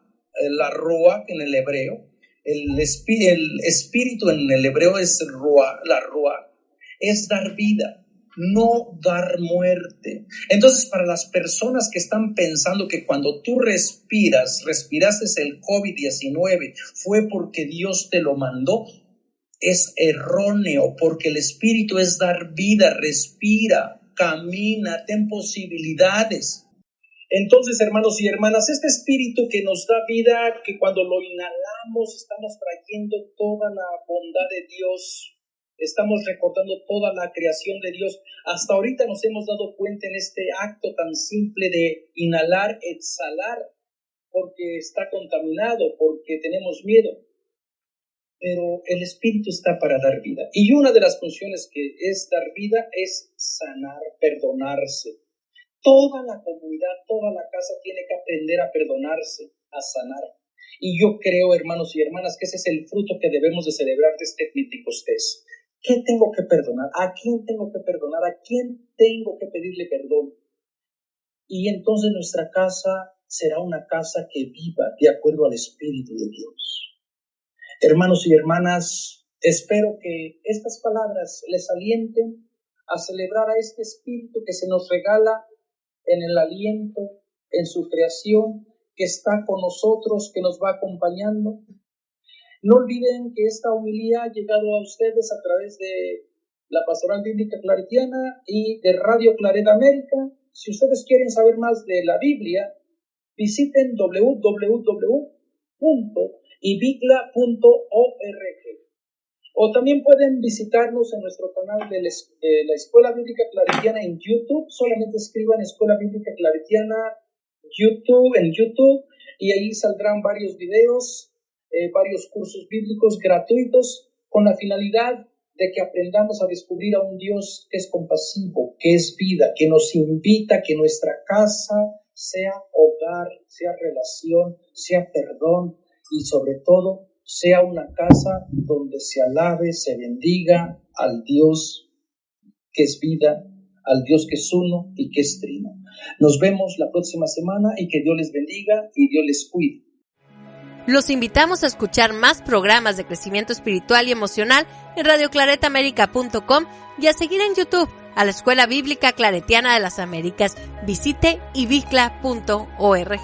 la ruach en el hebreo, el espíritu en el hebreo es ruach, la ruach, es dar vida, no dar muerte. Entonces, para las personas que están pensando que cuando tú respiraste el COVID-19 fue porque Dios te lo mandó, es erróneo, porque el Espíritu es dar vida, respira, camina, ten posibilidades. Entonces, hermanos y hermanas, este Espíritu que nos da vida, que cuando lo inhalamos estamos trayendo toda la bondad de Dios Estamos recordando toda la creación de Dios. Hasta ahorita nos hemos dado cuenta en este acto tan simple de inhalar, exhalar, porque está contaminado, porque tenemos miedo. Pero el Espíritu está para dar vida. Y una de las funciones que es dar vida es sanar, perdonarse. Toda la comunidad, toda la casa tiene que aprender a perdonarse, a sanar. Y yo creo, hermanos y hermanas, que ese es el fruto que debemos de celebrar de este Pentecostés. ¿Qué tengo que perdonar? ¿A quién tengo que perdonar? ¿A quién tengo que pedirle perdón? Y entonces nuestra casa será una casa que viva de acuerdo al Espíritu de Dios. Hermanos y hermanas, espero que estas palabras les alienten a celebrar a este Espíritu que se nos regala en el aliento, en su creación, que está con nosotros, que nos va acompañando. No olviden que esta homilía ha llegado a ustedes a través de la Pastoral Bíblica Claretiana y de Radio Clareda América. Si ustedes quieren saber más de la Biblia, visiten www.ibicla.org. O también pueden visitarnos en nuestro canal de la Escuela Bíblica Claretiana en YouTube. Solamente escriban Escuela Bíblica Claretiana en YouTube y ahí saldrán varios videos, varios cursos bíblicos gratuitos con la finalidad de que aprendamos a descubrir a un Dios que es compasivo, que es vida, que nos invita a que nuestra casa sea hogar, sea relación, sea perdón y sobre todo sea una casa donde se alabe, se bendiga al Dios que es vida, al Dios que es uno y que es trino. Nos vemos la próxima semana y que Dios les bendiga y Dios les cuide. Los invitamos a escuchar más programas de crecimiento espiritual y emocional en radioclaretaamerica.com y a seguir en YouTube a la Escuela Bíblica Claretiana de las Américas. Visite ibicla.org.